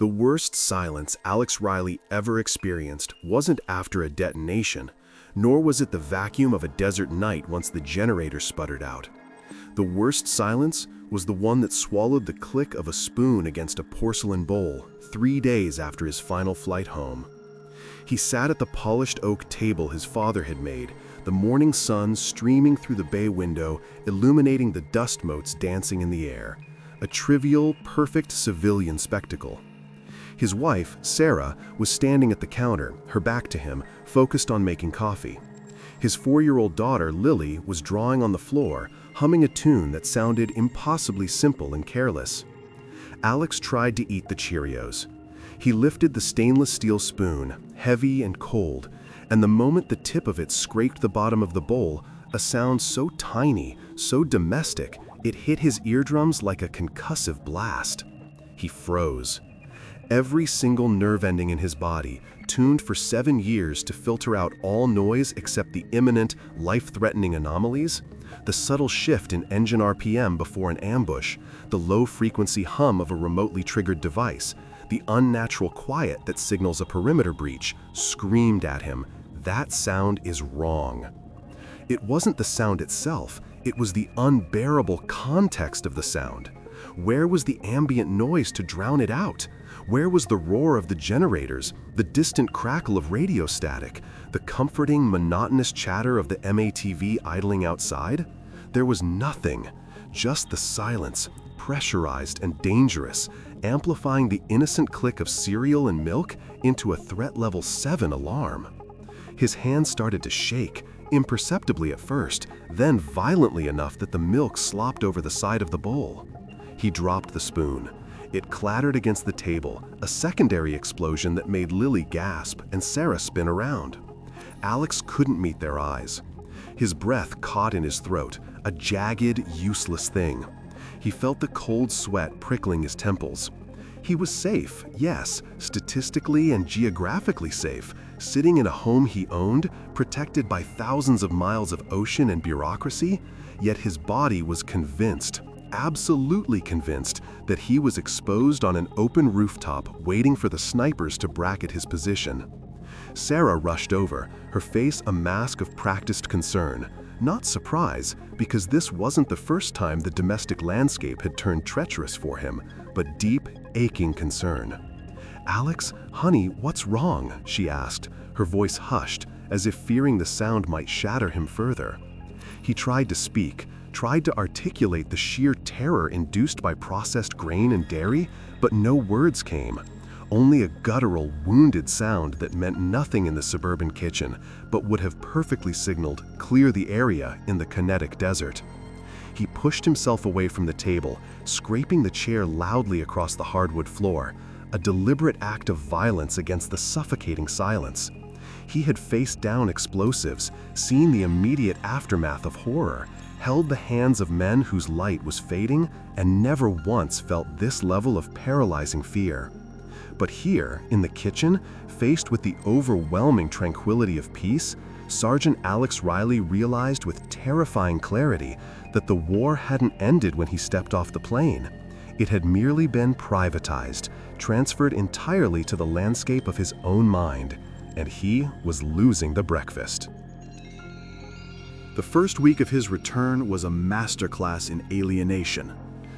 The worst silence Alex Riley ever experienced wasn't after a detonation, nor was it the vacuum of a desert night once the generator sputtered out. The worst silence was the one that swallowed the click of a spoon against a porcelain bowl 3 days after his final flight home. He sat at the polished oak table his father had made, the morning sun streaming through the bay window, illuminating the dust motes dancing in the air. A trivial, perfect civilian spectacle. His wife, Sarah, was standing at the counter, her back to him, focused on making coffee. His 4-year-old daughter, Lily, was drawing on the floor, humming a tune that sounded impossibly simple and careless. Alex tried to eat the Cheerios. He lifted the stainless steel spoon, heavy and cold, and the moment the tip of it scraped the bottom of the bowl, a sound so tiny, so domestic, it hit his eardrums like a concussive blast. He froze. Every single nerve ending in his body, tuned for 7 years to filter out all noise except the imminent, life-threatening anomalies, the subtle shift in engine RPM before an ambush, the low-frequency hum of a remotely triggered device, the unnatural quiet that signals a perimeter breach, screamed at him, "That sound is wrong." It wasn't the sound itself, it was the unbearable context of the sound. Where was the ambient noise to drown it out? Where was the roar of the generators, the distant crackle of radio static, the comforting, monotonous chatter of the MATV idling outside? There was nothing, just the silence, pressurized and dangerous, amplifying the innocent click of cereal and milk into a threat level 7 alarm. His hand started to shake, imperceptibly at first, then violently enough that the milk slopped over the side of the bowl. He dropped the spoon. It clattered against the table, a secondary explosion that made Lily gasp and Sarah spin around. Alex couldn't meet their eyes. His breath caught in his throat, a jagged, useless thing. He felt the cold sweat prickling his temples. He was safe, yes, statistically and geographically safe, sitting in a home he owned, protected by thousands of miles of ocean and bureaucracy, yet his body was convinced, absolutely convinced, that he was exposed on an open rooftop waiting for the snipers to bracket his position. Sarah rushed over, her face a mask of practiced concern, not surprise, because this wasn't the first time the domestic landscape had turned treacherous for him, but deep, aching concern. "Alex, honey, what's wrong?" she asked, her voice hushed, as if fearing the sound might shatter him further. He tried to speak, tried to articulate the sheer terror induced by processed grain and dairy, but no words came. Only a guttural, wounded sound that meant nothing in the suburban kitchen, but would have perfectly signaled, "Clear the area," in the kinetic desert. He pushed himself away from the table, scraping the chair loudly across the hardwood floor, a deliberate act of violence against the suffocating silence. He had faced down explosives, seen the immediate aftermath of horror, held the hands of men whose light was fading, and never once felt this level of paralyzing fear. But here, in the kitchen, faced with the overwhelming tranquility of peace, Sergeant Alex Riley realized with terrifying clarity that the war hadn't ended when he stepped off the plane. It had merely been privatized, transferred entirely to the landscape of his own mind, and he was losing the breakfast. The first week of his return was a masterclass in alienation.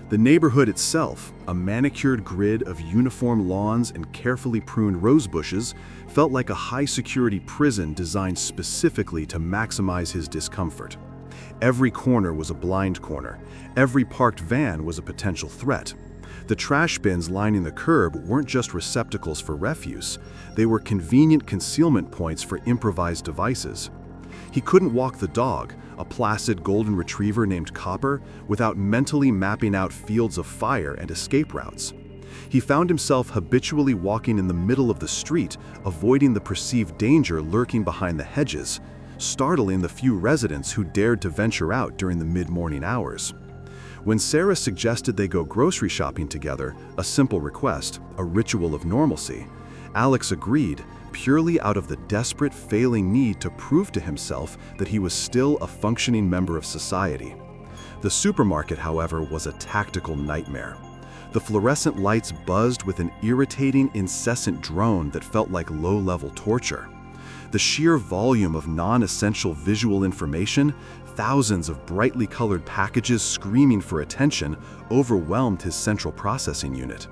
The neighborhood itself, a manicured grid of uniform lawns and carefully pruned rose bushes, felt like a high-security prison designed specifically to maximize his discomfort. Every corner was a blind corner. Every parked van was a potential threat. The trash bins lining the curb weren't just receptacles for refuse. They were convenient concealment points for improvised devices. He couldn't walk the dog, a placid golden retriever named Copper, without mentally mapping out fields of fire and escape routes. He found himself habitually walking in the middle of the street, avoiding the perceived danger lurking behind the hedges, startling the few residents who dared to venture out during the mid-morning hours. When Sarah suggested they go grocery shopping together, a simple request, a ritual of normalcy, Alex agreed, purely out of the desperate, failing need to prove to himself that he was still a functioning member of society. The supermarket, however, was a tactical nightmare. The fluorescent lights buzzed with an irritating, incessant drone that felt like low-level torture. The sheer volume of non-essential visual information, thousands of brightly colored packages screaming for attention, overwhelmed his central processing unit.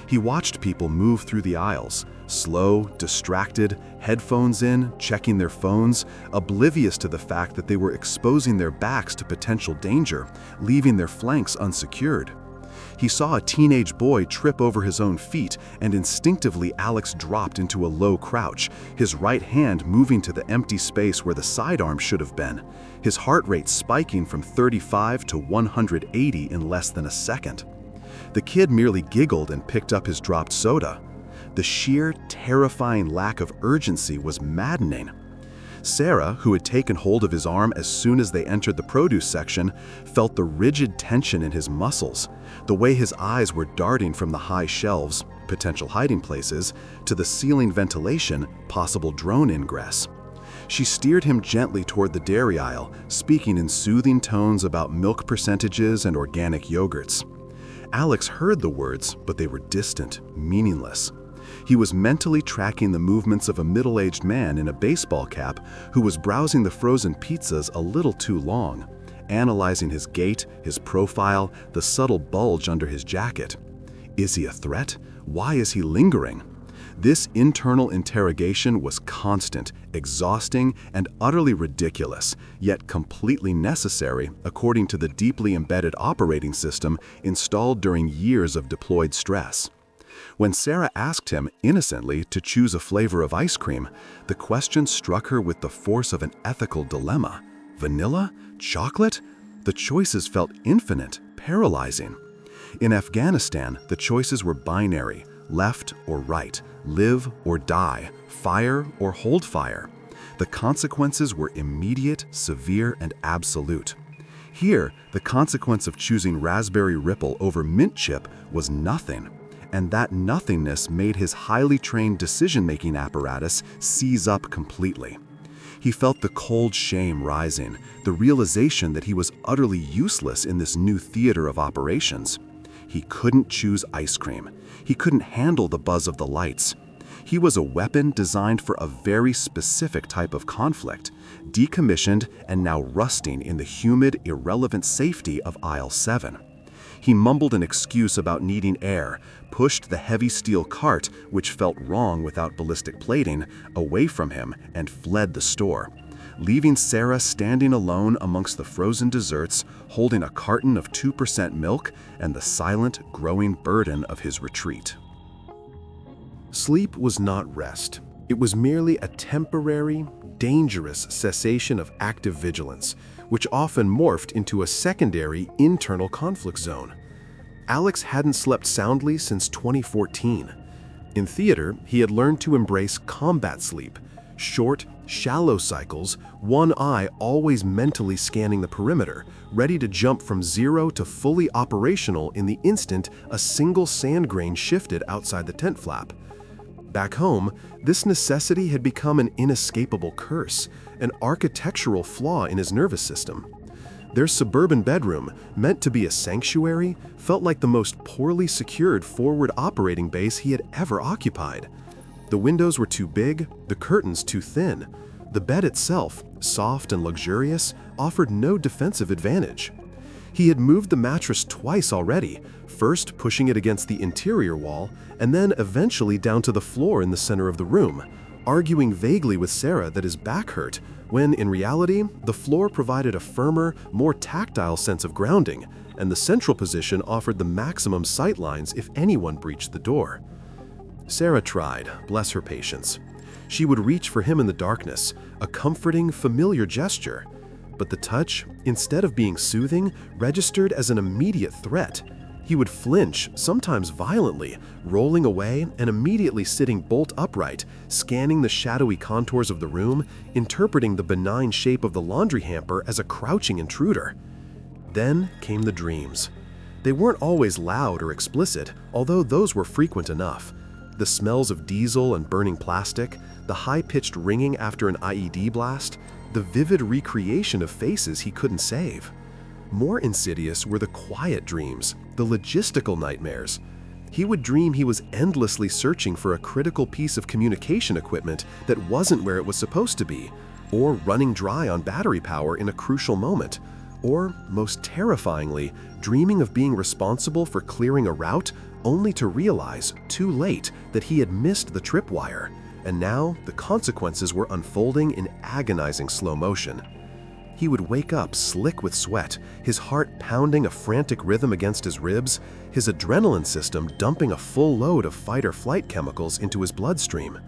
He watched people move through the aisles, slow, distracted, headphones in, checking their phones, oblivious to the fact that they were exposing their backs to potential danger, leaving their flanks unsecured. He saw a teenage boy trip over his own feet, and instinctively Alex dropped into a low crouch, his right hand moving to the empty space where the sidearm should have been, his heart rate spiking from 35 to 180 in less than a second. The kid merely giggled and picked up his dropped soda. The sheer, terrifying lack of urgency was maddening. Sarah, who had taken hold of his arm as soon as they entered the produce section, felt the rigid tension in his muscles, the way his eyes were darting from the high shelves, potential hiding places, to the ceiling ventilation, possible drone ingress. She steered him gently toward the dairy aisle, speaking in soothing tones about milk percentages and organic yogurts. Alex heard the words, but they were distant, meaningless. He was mentally tracking the movements of a middle-aged man in a baseball cap who was browsing the frozen pizzas a little too long, analyzing his gait, his profile, the subtle bulge under his jacket. Is he a threat? Why is he lingering? This internal interrogation was constant, exhausting, and utterly ridiculous, yet completely necessary according to the deeply embedded operating system installed during years of deployed stress. When Sarah asked him, innocently, to choose a flavor of ice cream, the question struck her with the force of an ethical dilemma. Vanilla? Chocolate? The choices felt infinite, paralyzing. In Afghanistan, the choices were binary, left or right, live or die, fire or hold fire. The consequences were immediate, severe, and absolute. Here, the consequence of choosing Raspberry Ripple over Mint Chip was nothing. And that nothingness made his highly trained decision-making apparatus seize up completely. He felt the cold shame rising, the realization that he was utterly useless in this new theater of operations. He couldn't choose ice cream. He couldn't handle the buzz of the lights. He was a weapon designed for a very specific type of conflict, decommissioned and now rusting in the humid, irrelevant safety of aisle 7. He mumbled an excuse about needing air, pushed the heavy steel cart, which felt wrong without ballistic plating, away from him and fled the store, leaving Sarah standing alone amongst the frozen desserts, holding a carton of 2% milk and the silent, growing burden of his retreat. Sleep was not rest. It was merely a temporary, dangerous cessation of active vigilance, which often morphed into a secondary internal conflict zone. Alex hadn't slept soundly since 2014. In theater, he had learned to embrace combat sleep, short, shallow cycles, one eye always mentally scanning the perimeter, ready to jump from zero to fully operational in the instant a single sand grain shifted outside the tent flap. Back home, this necessity had become an inescapable curse, an architectural flaw in his nervous system. Their suburban bedroom, meant to be a sanctuary, felt like the most poorly secured forward operating base he had ever occupied. The windows were too big, the curtains too thin. The bed itself, soft and luxurious, offered no defensive advantage. He had moved the mattress twice already, first pushing it against the interior wall, and then eventually down to the floor in the center of the room, arguing vaguely with Sarah that his back hurt, when in reality, the floor provided a firmer, more tactile sense of grounding, and the central position offered the maximum sight lines if anyone breached the door. Sarah tried, bless her patience. She would reach for him in the darkness, a comforting, familiar gesture. But the touch, instead of being soothing, registered as an immediate threat. He would flinch, sometimes violently, rolling away and immediately sitting bolt upright, scanning the shadowy contours of the room, interpreting the benign shape of the laundry hamper as a crouching intruder. Then came the dreams. They weren't always loud or explicit, although those were frequent enough. The smells of diesel and burning plastic, the high-pitched ringing after an IED blast, the vivid recreation of faces he couldn't save. More insidious were the quiet dreams, the logistical nightmares. He would dream he was endlessly searching for a critical piece of communication equipment that wasn't where it was supposed to be, or running dry on battery power in a crucial moment, or, most terrifyingly, dreaming of being responsible for clearing a route only to realize, too late, that he had missed the tripwire, and now the consequences were unfolding in agonizing slow motion. He would wake up slick with sweat, his heart pounding a frantic rhythm against his ribs, his adrenaline system dumping a full load of fight-or-flight chemicals into his bloodstream.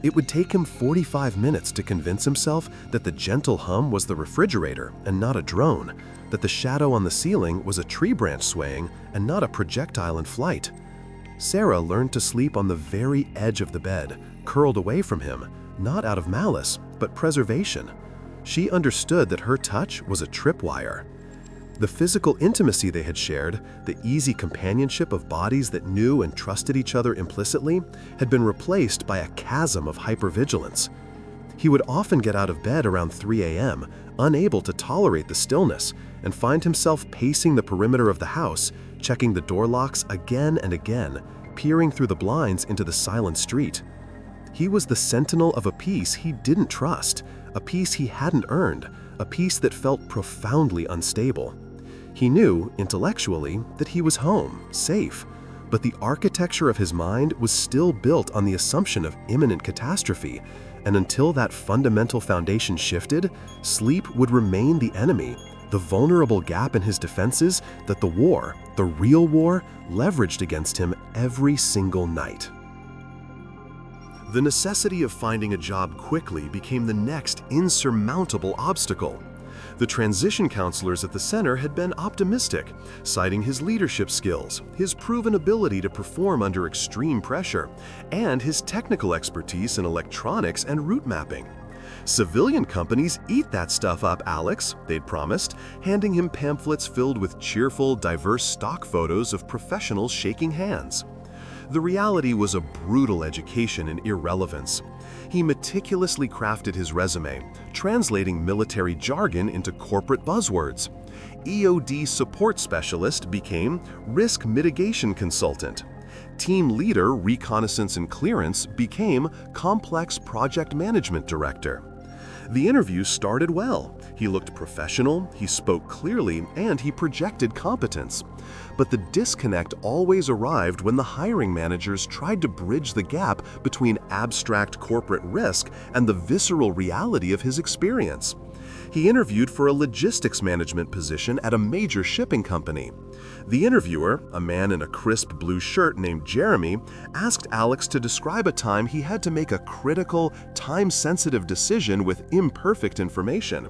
It would take him 45 minutes to convince himself that the gentle hum was the refrigerator and not a drone, that the shadow on the ceiling was a tree branch swaying and not a projectile in flight. Sarah learned to sleep on the very edge of the bed, curled away from him, not out of malice, but preservation. She understood that her touch was a tripwire. The physical intimacy they had shared, the easy companionship of bodies that knew and trusted each other implicitly, had been replaced by a chasm of hypervigilance. He would often get out of bed around 3 a.m., unable to tolerate the stillness, and find himself pacing the perimeter of the house, checking the door locks again and again, peering through the blinds into the silent street. He was the sentinel of a peace he didn't trust, a peace he hadn't earned, a peace that felt profoundly unstable. He knew, intellectually, that he was home, safe, but the architecture of his mind was still built on the assumption of imminent catastrophe, and until that fundamental foundation shifted, sleep would remain the enemy, the vulnerable gap in his defenses that the war, the real war, leveraged against him every single night. The necessity of finding a job quickly became the next insurmountable obstacle. The transition counselors at the center had been optimistic, citing his leadership skills, his proven ability to perform under extreme pressure, and his technical expertise in electronics and route mapping. "Civilian companies eat that stuff up, Alex," they'd promised, handing him pamphlets filled with cheerful, diverse stock photos of professionals shaking hands. The reality was a brutal education in irrelevance. He meticulously crafted his resume, translating military jargon into corporate buzzwords. EOD support specialist became risk mitigation consultant. Team leader reconnaissance and clearance became complex project management director. The interview started well. He looked professional, he spoke clearly, and he projected competence. But the disconnect always arrived when the hiring managers tried to bridge the gap between abstract corporate risk and the visceral reality of his experience. He interviewed for a logistics management position at a major shipping company. The interviewer, a man in a crisp blue shirt named Jeremy, asked Alex to describe a time he had to make a critical, time-sensitive decision with imperfect information.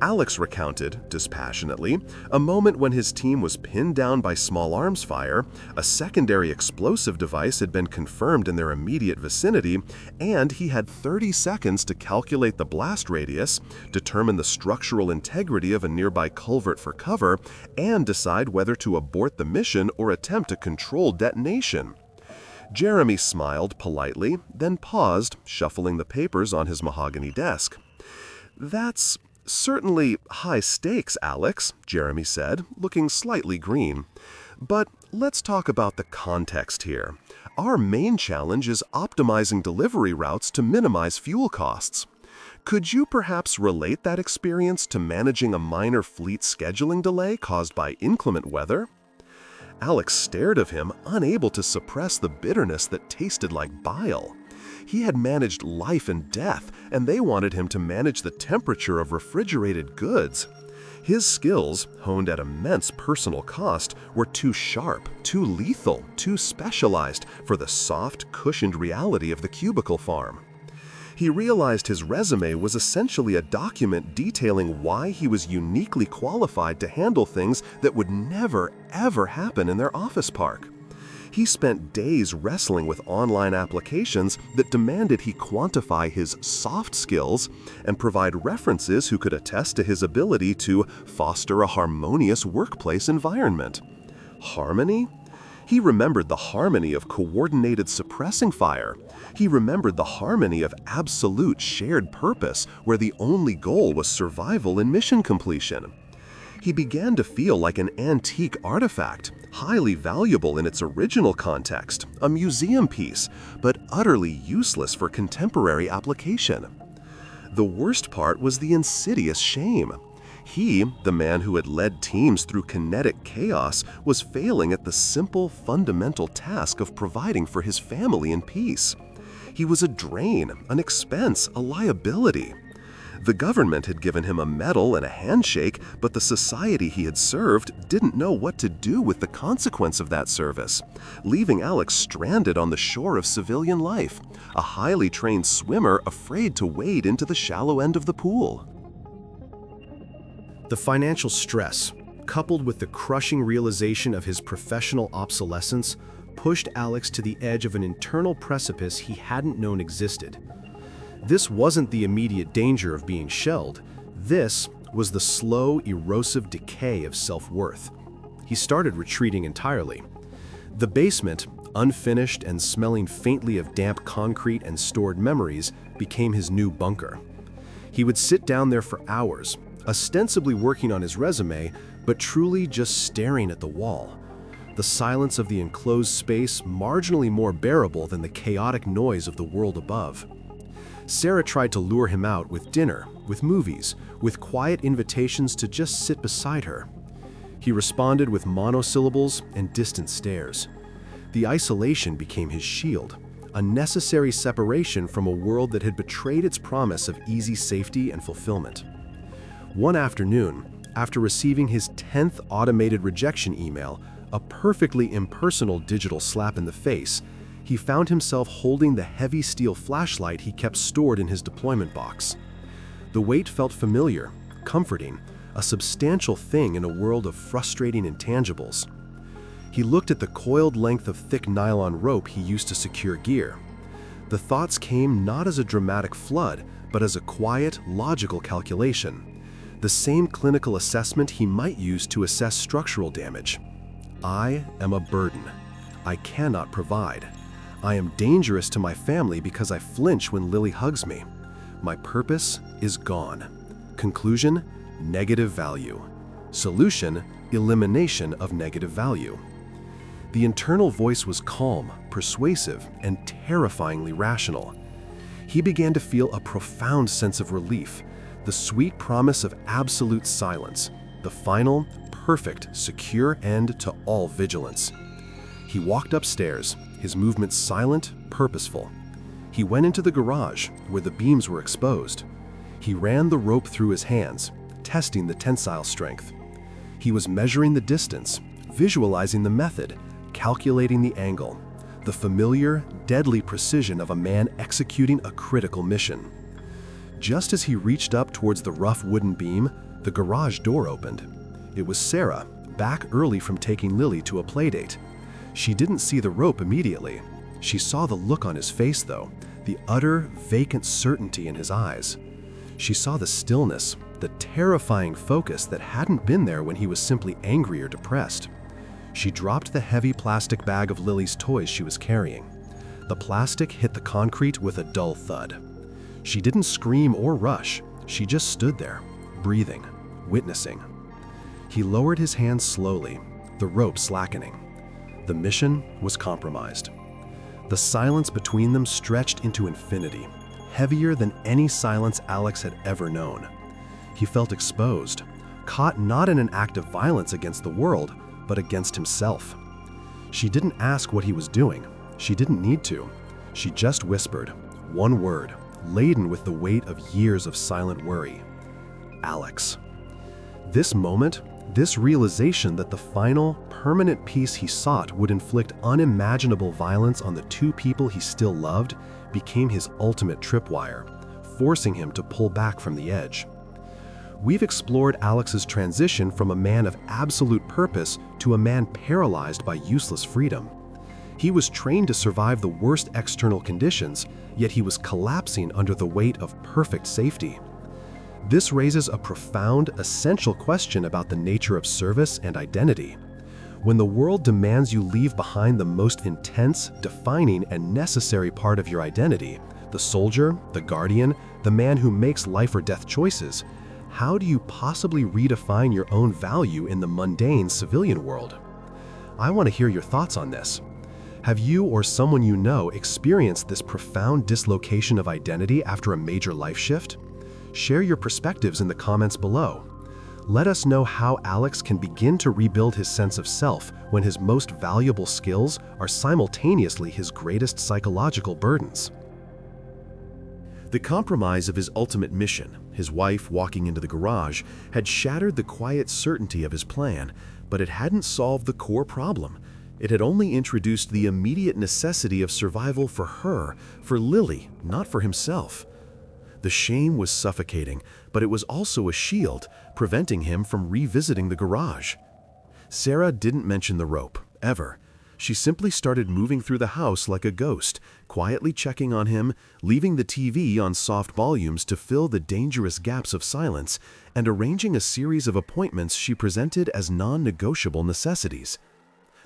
Alex recounted, dispassionately, a moment when his team was pinned down by small arms fire, a secondary explosive device had been confirmed in their immediate vicinity, and he had 30 seconds to calculate the blast radius, determine the structural integrity of a nearby culvert for cover, and decide whether to abort the mission or attempt a controlled detonation. Jeremy smiled politely, then paused, shuffling the papers on his mahogany desk. "That's certainly high stakes, Alex," Jeremy said, looking slightly green. "But let's talk about the context here. Our main challenge is optimizing delivery routes to minimize fuel costs. Could you perhaps relate that experience to managing a minor fleet scheduling delay caused by inclement weather?" Alex stared at him, unable to suppress the bitterness that tasted like bile. He had managed life and death, and they wanted him to manage the temperature of refrigerated goods. His skills, honed at immense personal cost, were too sharp, too lethal, too specialized for the soft, cushioned reality of the cubicle farm. He realized his resume was essentially a document detailing why he was uniquely qualified to handle things that would never, ever happen in their office park. He spent days wrestling with online applications that demanded he quantify his soft skills and provide references who could attest to his ability to foster a harmonious workplace environment. Harmony? He remembered the harmony of coordinated suppressing fire. He remembered the harmony of absolute shared purpose, where the only goal was survival and mission completion. He began to feel like an antique artifact, highly valuable in its original context, a museum piece, but utterly useless for contemporary application. The worst part was the insidious shame. He, the man who had led teams through kinetic chaos, was failing at the simple, fundamental task of providing for his family in peace. He was a drain, an expense, a liability. The government had given him a medal and a handshake, but the society he had served didn't know what to do with the consequence of that service, leaving Alex stranded on the shore of civilian life, a highly trained swimmer afraid to wade into the shallow end of the pool. The financial stress, coupled with the crushing realization of his professional obsolescence, pushed Alex to the edge of an internal precipice he hadn't known existed. This wasn't the immediate danger of being shelled. This was the slow, erosive decay of self-worth. He started retreating entirely. The basement, unfinished and smelling faintly of damp concrete and stored memories, became his new bunker. He would sit down there for hours, ostensibly working on his resume, but truly just staring at the wall. The silence of the enclosed space marginally more bearable than the chaotic noise of the world above. Sarah tried to lure him out with dinner, with movies, with quiet invitations to just sit beside her. He responded with monosyllables and distant stares. The isolation became his shield, a necessary separation from a world that had betrayed its promise of easy safety and fulfillment. One afternoon, after receiving his 10th automated rejection email, a perfectly impersonal digital slap in the face, he found himself holding the heavy steel flashlight he kept stored in his deployment box. The weight felt familiar, comforting, a substantial thing in a world of frustrating intangibles. He looked at the coiled length of thick nylon rope he used to secure gear. The thoughts came not as a dramatic flood, but as a quiet, logical calculation. The same clinical assessment he might use to assess structural damage. I am a burden. I cannot provide. I am dangerous to my family because I flinch when Lily hugs me. My purpose is gone. Conclusion, negative value. Solution, elimination of negative value. The internal voice was calm, persuasive, and terrifyingly rational. He began to feel a profound sense of relief, the sweet promise of absolute silence, the final, perfect, secure end to all vigilance. He walked upstairs, his movements silent, purposeful. He went into the garage, where the beams were exposed. He ran the rope through his hands, testing the tensile strength. He was measuring the distance, visualizing the method, calculating the angle, the familiar, deadly precision of a man executing a critical mission. Just as he reached up towards the rough wooden beam, the garage door opened. It was Sarah, back early from taking Lily to a playdate. She didn't see the rope immediately. She saw the look on his face, though, the utter, vacant certainty in his eyes. She saw the stillness, the terrifying focus that hadn't been there when he was simply angry or depressed. She dropped the heavy plastic bag of Lily's toys she was carrying. The plastic hit the concrete with a dull thud. She didn't scream or rush. She just stood there, breathing, witnessing. He lowered his hands slowly, the rope slackening. The mission was compromised. The silence between them stretched into infinity, heavier than any silence Alex had ever known. He felt exposed, caught not in an act of violence against the world, but against himself. She didn't ask what he was doing. She didn't need to. She just whispered, one word, laden with the weight of years of silent worry. Alex. This moment, this realization that the final, permanent peace he sought would inflict unimaginable violence on the two people he still loved, became his ultimate tripwire, forcing him to pull back from the edge. We've explored Alex's transition from a man of absolute purpose to a man paralyzed by useless freedom. He was trained to survive the worst external conditions, yet he was collapsing under the weight of perfect safety. This raises a profound, essential question about the nature of service and identity. When the world demands you leave behind the most intense, defining, and necessary part of your identity, the soldier, the guardian, the man who makes life or death choices, how do you possibly redefine your own value in the mundane civilian world? I want to hear your thoughts on this. Have you or someone you know experienced this profound dislocation of identity after a major life shift? Share your perspectives in the comments below. Let us know how Alex can begin to rebuild his sense of self when his most valuable skills are simultaneously his greatest psychological burdens. The compromise of his ultimate mission, his wife walking into the garage, had shattered the quiet certainty of his plan, but it hadn't solved the core problem. It had only introduced the immediate necessity of survival for her, for Lily, not for himself. The shame was suffocating, but it was also a shield, preventing him from revisiting the garage. Sarah didn't mention the rope, ever. She simply started moving through the house like a ghost, quietly checking on him, leaving the TV on soft volumes to fill the dangerous gaps of silence, and arranging a series of appointments she presented as non-negotiable necessities.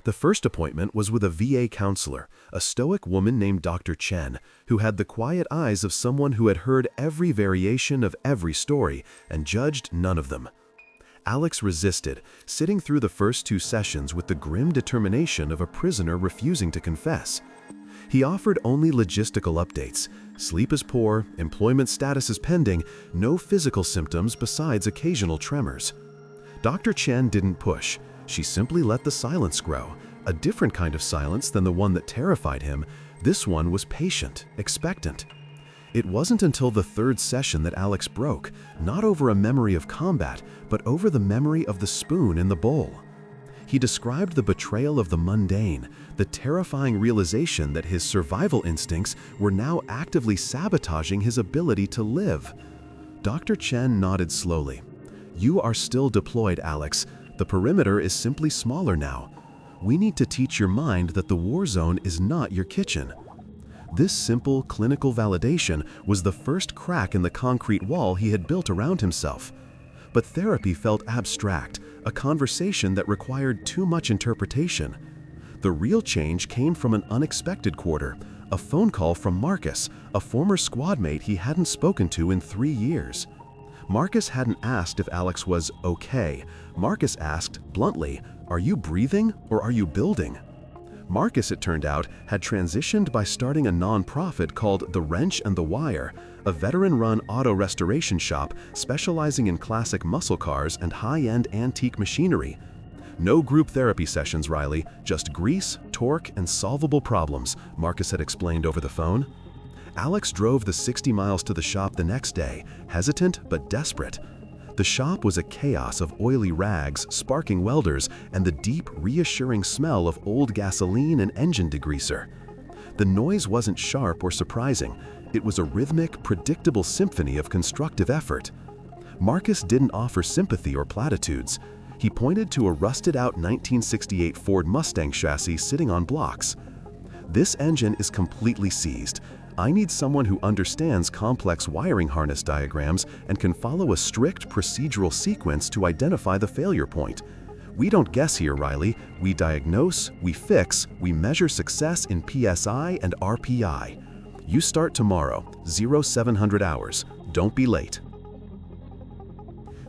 The first appointment was with a VA counselor, a stoic woman named Dr. Chen, who had the quiet eyes of someone who had heard every variation of every story and judged none of them. Alex resisted, sitting through the first 2 sessions with the grim determination of a prisoner refusing to confess. He offered only logistical updates. Sleep is poor, employment status is pending, no physical symptoms besides occasional tremors. Dr. Chen didn't push. She simply let the silence grow, a different kind of silence than the one that terrified him. This one was patient, expectant. It wasn't until the 3rd session that Alex broke, not over a memory of combat, but over the memory of the spoon in the bowl. He described the betrayal of the mundane, the terrifying realization that his survival instincts were now actively sabotaging his ability to live. Dr. Chen nodded slowly. "You are still deployed, Alex. The perimeter is simply smaller now. We need to teach your mind that the war zone is not your kitchen." This simple clinical validation was the first crack in the concrete wall he had built around himself. But therapy felt abstract, a conversation that required too much interpretation. The real change came from an unexpected quarter, a phone call from Marcus, a former squad mate he hadn't spoken to in 3 years. Marcus hadn't asked if Alex was okay. Marcus asked, bluntly, "Are you breathing or are you building?" Marcus, it turned out, had transitioned by starting a non-profit called The Wrench and the Wire, a veteran-run auto restoration shop specializing in classic muscle cars and high-end antique machinery. "No group therapy sessions, Riley, just grease, torque, and solvable problems," Marcus had explained over the phone. Alex drove the 60 miles to the shop the next day, hesitant but desperate. The shop was a chaos of oily rags, sparking welders, and the deep, reassuring smell of old gasoline and engine degreaser. The noise wasn't sharp or surprising. It was a rhythmic, predictable symphony of constructive effort. Marcus didn't offer sympathy or platitudes. He pointed to a rusted-out 1968 Ford Mustang chassis sitting on blocks. "This engine is completely seized. I need someone who understands complex wiring harness diagrams and can follow a strict procedural sequence to identify the failure point. We don't guess here, Riley. We diagnose, we fix, we measure success in PSI and RPI. You start tomorrow, 0700 hours. Don't be late."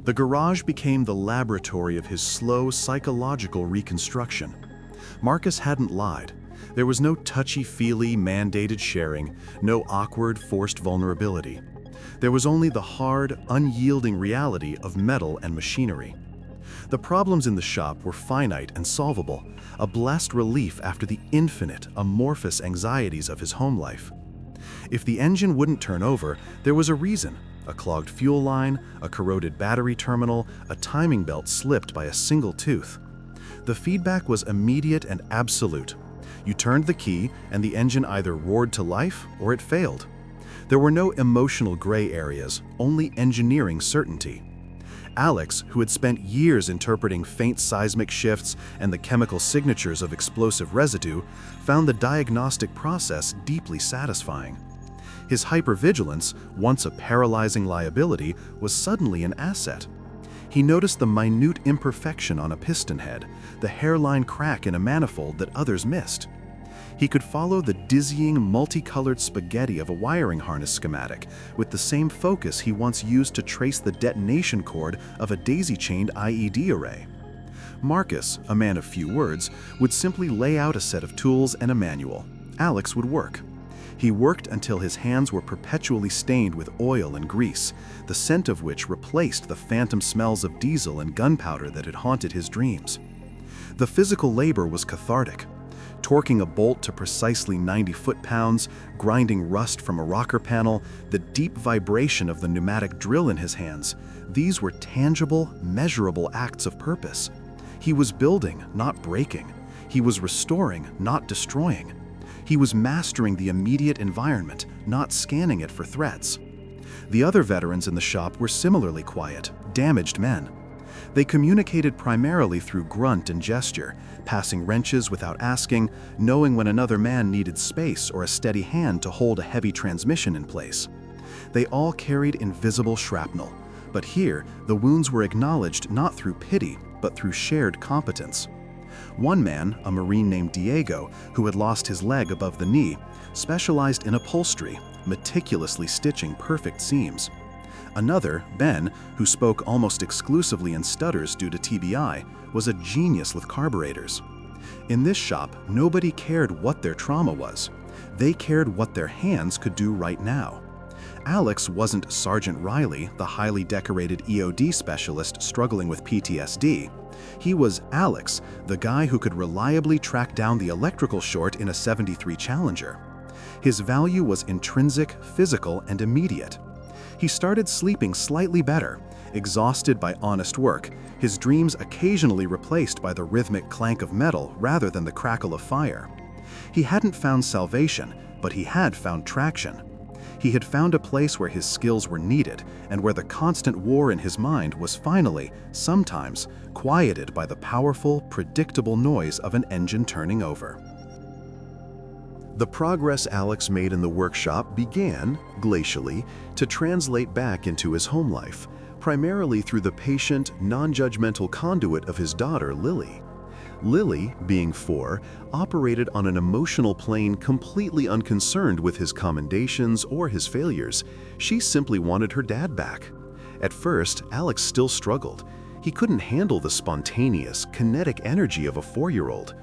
The garage became the laboratory of his slow psychological reconstruction. Marcus hadn't lied. There was no touchy-feely, mandated sharing, no awkward, forced vulnerability. There was only the hard, unyielding reality of metal and machinery. The problems in the shop were finite and solvable, a blessed relief after the infinite, amorphous anxieties of his home life. If the engine wouldn't turn over, there was a reason: a clogged fuel line, a corroded battery terminal, a timing belt slipped by a single tooth. The feedback was immediate and absolute. You turned the key, and the engine either roared to life or it failed. There were no emotional gray areas, only engineering certainty. Alex, who had spent years interpreting faint seismic shifts and the chemical signatures of explosive residue, found the diagnostic process deeply satisfying. His hypervigilance, once a paralyzing liability, was suddenly an asset. He noticed the minute imperfection on a piston head, the hairline crack in a manifold that others missed. He could follow the dizzying, multicolored spaghetti of a wiring harness schematic with the same focus he once used to trace the detonation cord of a daisy-chained IED array. Marcus, a man of few words, would simply lay out a set of tools and a manual. Alex would work. He worked until his hands were perpetually stained with oil and grease, the scent of which replaced the phantom smells of diesel and gunpowder that had haunted his dreams. The physical labor was cathartic. Torquing a bolt to precisely 90 foot-pounds, grinding rust from a rocker panel, the deep vibration of the pneumatic drill in his hands, these were tangible, measurable acts of purpose. He was building, not breaking. He was restoring, not destroying. He was mastering the immediate environment, not scanning it for threats. The other veterans in the shop were similarly quiet, damaged men. They communicated primarily through grunt and gesture, passing wrenches without asking, knowing when another man needed space or a steady hand to hold a heavy transmission in place. They all carried invisible shrapnel, but here the wounds were acknowledged not through pity, but through shared competence. One man, a Marine named Diego, who had lost his leg above the knee, specialized in upholstery, meticulously stitching perfect seams. Another, Ben, who spoke almost exclusively in stutters due to TBI, was a genius with carburetors. In this shop, nobody cared what their trauma was. They cared what their hands could do right now. Alex wasn't Sergeant Riley, the highly decorated EOD specialist struggling with PTSD. He was Alex, the guy who could reliably track down the electrical short in a 73 Challenger. His value was intrinsic, physical, and immediate. He started sleeping slightly better, exhausted by honest work, his dreams occasionally replaced by the rhythmic clank of metal rather than the crackle of fire. He hadn't found salvation, but he had found traction. He had found a place where his skills were needed and where the constant war in his mind was finally, sometimes, quieted by the powerful, predictable noise of an engine turning over. The progress Alex made in the workshop began, glacially, to translate back into his home life, primarily through the patient, non-judgmental conduit of his daughter, Lily. Lily, being 4, operated on an emotional plane completely unconcerned with his commendations or his failures. She simply wanted her dad back. At first, Alex still struggled. He couldn't handle the spontaneous, kinetic energy of a 4-year-old.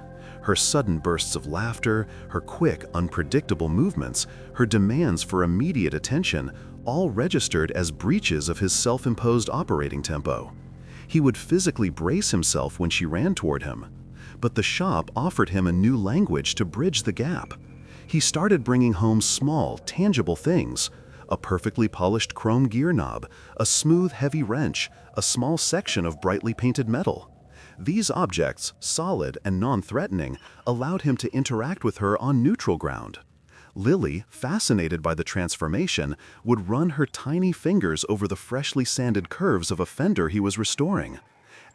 Her sudden bursts of laughter, her quick, unpredictable movements, her demands for immediate attention, all registered as breaches of his self-imposed operating tempo. He would physically brace himself when she ran toward him. But the shop offered him a new language to bridge the gap. He started bringing home small, tangible things: a perfectly polished chrome gear knob, a smooth, heavy wrench, a small section of brightly painted metal. These objects, solid and non-threatening, allowed him to interact with her on neutral ground. Lily, fascinated by the transformation, would run her tiny fingers over the freshly sanded curves of a fender he was restoring.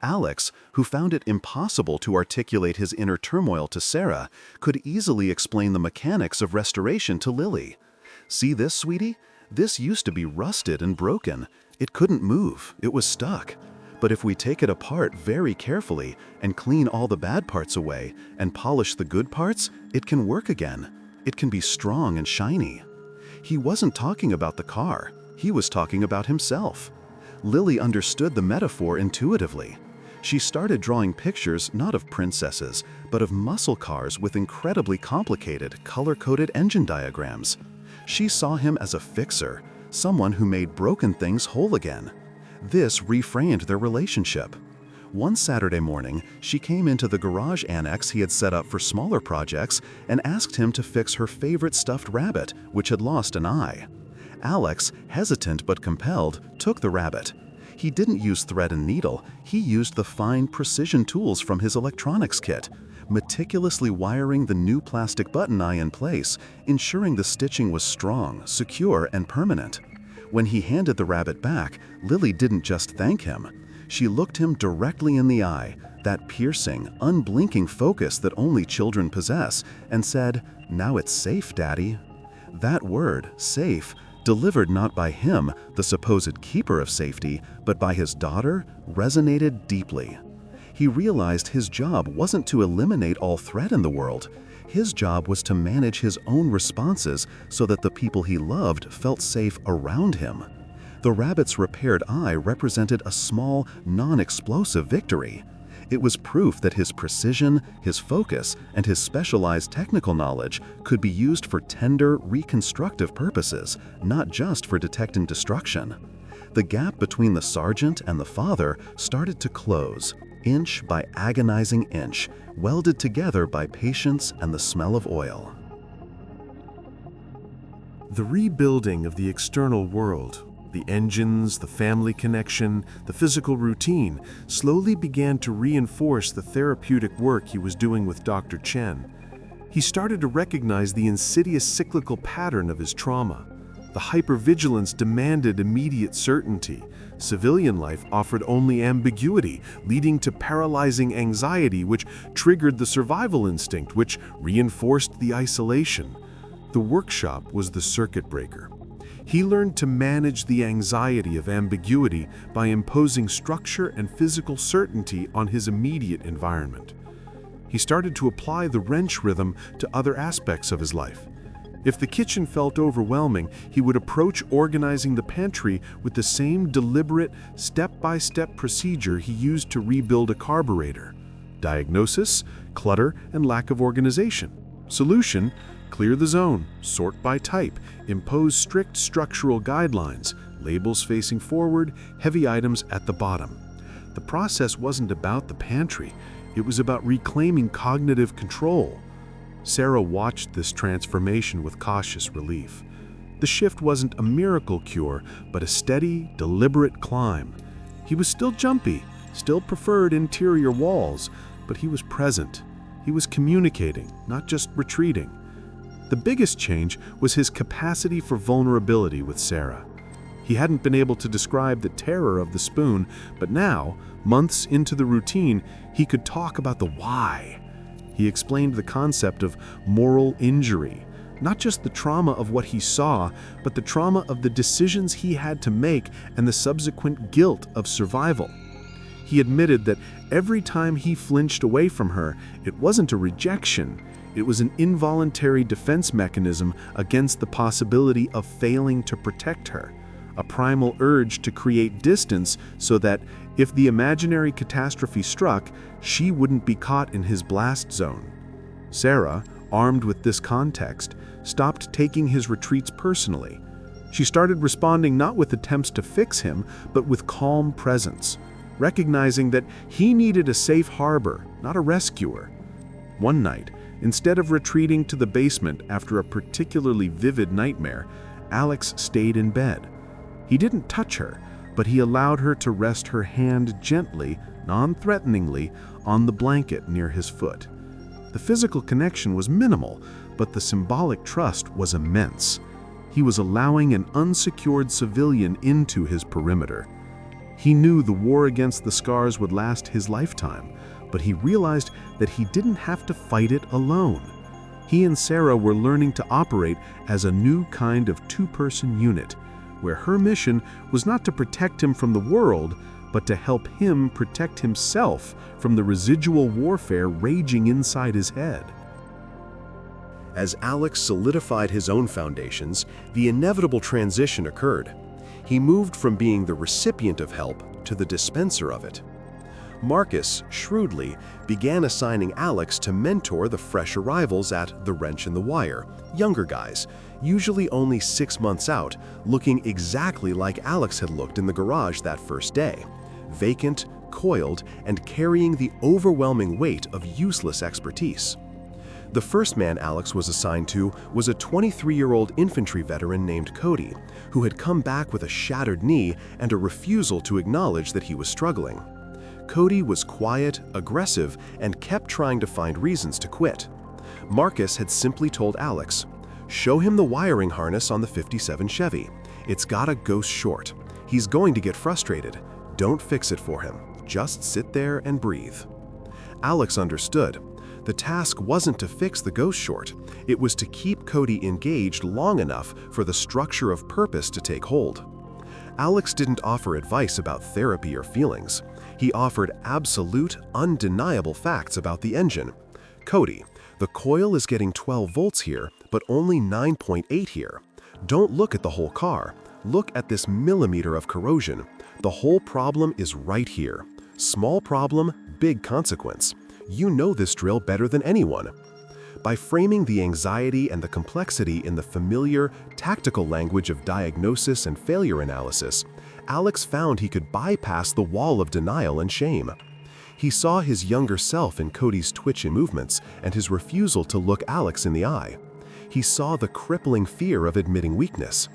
Alex, who found it impossible to articulate his inner turmoil to Sarah, could easily explain the mechanics of restoration to Lily. "See this, sweetie? This used to be rusted and broken. It couldn't move, it was stuck. But if we take it apart very carefully and clean all the bad parts away and polish the good parts, it can work again. It can be strong and shiny." He wasn't talking about the car, he was talking about himself. Lily understood the metaphor intuitively. She started drawing pictures not of princesses, but of muscle cars with incredibly complicated, color-coded engine diagrams. She saw him as a fixer, someone who made broken things whole again. This reframed their relationship. One Saturday morning, she came into the garage annex he had set up for smaller projects and asked him to fix her favorite stuffed rabbit, which had lost an eye. Alex, hesitant but compelled, took the rabbit. He didn't use thread and needle, he used the fine precision tools from his electronics kit, meticulously wiring the new plastic button eye in place, ensuring the stitching was strong, secure, and permanent. When he handed the rabbit back, Lily didn't just thank him. She looked him directly in the eye, that piercing, unblinking focus that only children possess, and said, "Now it's safe, Daddy." That word, safe, delivered not by him, the supposed keeper of safety, but by his daughter, resonated deeply. He realized his job wasn't to eliminate all threat in the world. His job was to manage his own responses so that the people he loved felt safe around him. The rabbit's repaired eye represented a small, non-explosive victory. It was proof that his precision, his focus, and his specialized technical knowledge could be used for tender, reconstructive purposes, not just for detecting destruction. The gap between the sergeant and the father started to close, inch by agonizing inch, welded together by patience and the smell of oil. The rebuilding of the external world, the engines, the family connection, the physical routine, slowly began to reinforce the therapeutic work he was doing with Dr. Chen. He started to recognize the insidious cyclical pattern of his trauma. The hypervigilance demanded immediate certainty. Civilian life offered only ambiguity, leading to paralyzing anxiety, which triggered the survival instinct, which reinforced the isolation. The workshop was the circuit breaker. He learned to manage the anxiety of ambiguity by imposing structure and physical certainty on his immediate environment. He started to apply the wrench rhythm to other aspects of his life. If the kitchen felt overwhelming, he would approach organizing the pantry with the same deliberate, step-by-step procedure he used to rebuild a carburetor. Diagnosis: clutter and lack of organization. Solution: clear the zone, sort by type, impose strict structural guidelines, labels facing forward, heavy items at the bottom. The process wasn't about the pantry, it was about reclaiming cognitive control. Sarah watched this transformation with cautious relief. The shift wasn't a miracle cure, but a steady, deliberate climb. He was still jumpy, still preferred interior walls, but he was present. He was communicating, not just retreating. The biggest change was his capacity for vulnerability with Sarah. He hadn't been able to describe the terror of the spoon, but now, months into the routine, he could talk about the why. He explained the concept of moral injury, not just the trauma of what he saw, but the trauma of the decisions he had to make and the subsequent guilt of survival. He admitted that every time he flinched away from her, it wasn't a rejection. It was an involuntary defense mechanism against the possibility of failing to protect her, a primal urge to create distance so that, if the imaginary catastrophe struck, she wouldn't be caught in his blast zone. Sarah, armed with this context, stopped taking his retreats personally. She started responding not with attempts to fix him, but with calm presence, recognizing that he needed a safe harbor, not a rescuer. One night, instead of retreating to the basement after a particularly vivid nightmare, Alex stayed in bed. He didn't touch her, but he allowed her to rest her hand gently, non-threateningly, on the blanket near his foot. The physical connection was minimal, but the symbolic trust was immense. He was allowing an unsecured civilian into his perimeter. He knew the war against the scars would last his lifetime, but he realized that he didn't have to fight it alone. He and Sarah were learning to operate as a new kind of two-person unit, where her mission was not to protect him from the world, but to help him protect himself from the residual warfare raging inside his head. As Alex solidified his own foundations, the inevitable transition occurred. He moved from being the recipient of help to the dispenser of it. Marcus, shrewdly, began assigning Alex to mentor the fresh arrivals at The Wrench and the Wire, younger guys, usually only 6 months out, looking exactly like Alex had looked in the garage that first day, vacant, coiled, and carrying the overwhelming weight of useless expertise. The first man Alex was assigned to was a 23-year-old infantry veteran named Cody, who had come back with a shattered knee and a refusal to acknowledge that he was struggling. Cody was quiet, aggressive, and kept trying to find reasons to quit. Marcus had simply told Alex, "Show him the wiring harness on the '57 Chevy. It's gotta go short. He's going to get frustrated. Don't fix it for him. Just sit there and breathe." Alex understood. The task wasn't to fix the ghost short. It was to keep Cody engaged long enough for the structure of purpose to take hold. Alex didn't offer advice about therapy or feelings. He offered absolute, undeniable facts about the engine. "Cody, the coil is getting 12 volts here, but only 9.8 here. Don't look at the whole car. Look at this millimeter of corrosion. The whole problem is right here. Small problem, big consequence. You know this drill better than anyone." By framing the anxiety and the complexity in the familiar, tactical language of diagnosis and failure analysis, Alex found he could bypass the wall of denial and shame. He saw his younger self in Cody's twitch and movements and his refusal to look Alex in the eye. He saw the crippling fear of admitting weakness.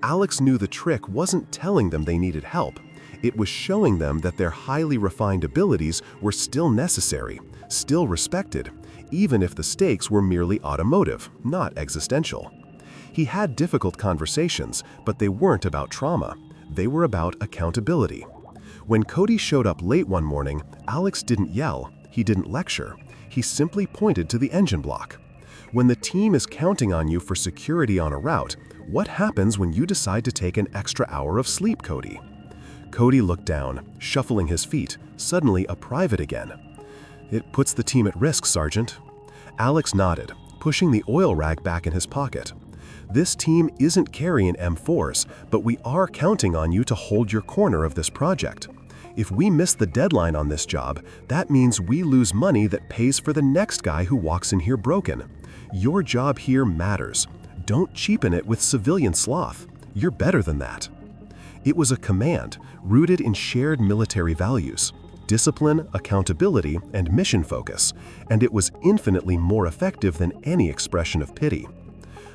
Alex knew the trick wasn't telling them they needed help. It was showing them that their highly refined abilities were still necessary, still respected, even if the stakes were merely automotive, not existential. He had difficult conversations, but they weren't about trauma. They were about accountability. When Cody showed up late one morning, Alex didn't yell, he didn't lecture. He simply pointed to the engine block. When the team is counting on you for security on a route, what happens when you decide to take an extra hour of sleep, Cody? Cody looked down, shuffling his feet, suddenly a private again. "It puts the team at risk, Sergeant." Alex nodded, pushing the oil rag back in his pocket. "This team isn't carrying M4s, but we are counting on you to hold your corner of this project. If we miss the deadline on this job, that means we lose money that pays for the next guy who walks in here broken. Your job here matters. Don't cheapen it with civilian sloth. You're better than that." It was a command rooted in shared military values: discipline, accountability, and mission focus, and it was infinitely more effective than any expression of pity.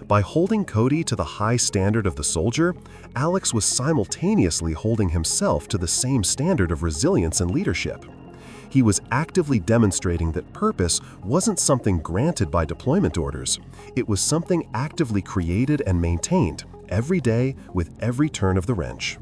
By holding Cody to the high standard of the soldier, Alex was simultaneously holding himself to the same standard of resilience and leadership. He was actively demonstrating that purpose wasn't something granted by deployment orders. It was something actively created and maintained every day with every turn of the wrench.